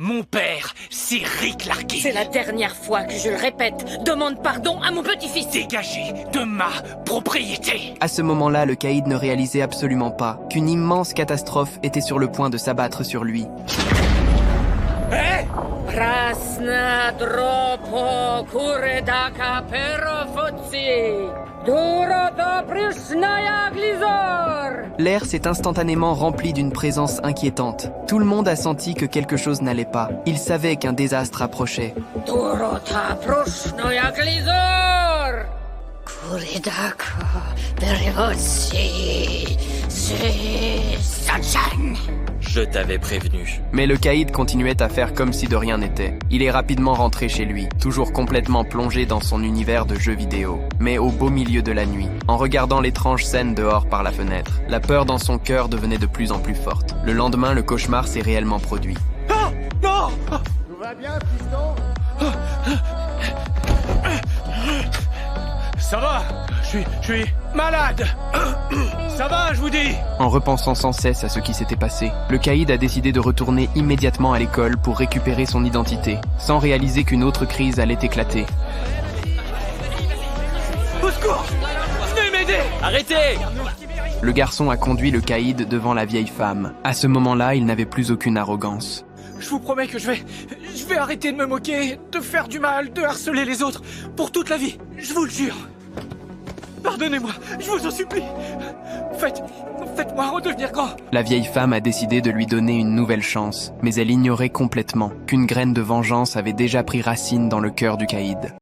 Mon père, c'est Rick Larkin. C'est la dernière fois que je le répète. Demande pardon à mon petit-fils. Dégagé de ma propriété. À ce moment-là, le caïd ne réalisait absolument pas qu'une immense catastrophe était sur le point de s'abattre sur lui. Hé Prasna dropo kuredaka perofotsi. Durata prishnaya glizor. L'air s'est instantanément rempli d'une présence inquiétante. Tout le monde a senti que quelque chose n'allait pas. Il savait qu'un désastre approchait. Durata prishnaya glizor. Kuredaka perofotsi. Sunshine. Je t'avais prévenu. Mais le caïd continuait à faire comme si de rien n'était. Il est rapidement rentré chez lui, toujours complètement plongé dans son univers de jeux vidéo. Mais au beau milieu de la nuit, en regardant l'étrange scène dehors par la fenêtre, la peur dans son cœur devenait de plus en plus forte. Le lendemain, le cauchemar s'est réellement produit. Ah non. Tout va bien, fiston? Ça va. Je suis malade. Ça va, je vous dis. En repensant sans cesse à ce qui s'était passé, le caïd a décidé de retourner immédiatement à l'école pour récupérer son identité, sans réaliser qu'une autre crise allait éclater. Au secours. Venez m'aider. Arrêtez! Le garçon a conduit le caïd devant la vieille femme. À ce moment-là, il n'avait plus aucune arrogance. Je vous promets que je vais arrêter de me moquer, de faire du mal, de harceler les autres, pour toute la vie. Je vous le jure. Pardonnez-moi, je vous en supplie. Faites-moi redevenir grand. La vieille femme a décidé de lui donner une nouvelle chance, mais elle ignorait complètement qu'une graine de vengeance avait déjà pris racine dans le cœur du caïd.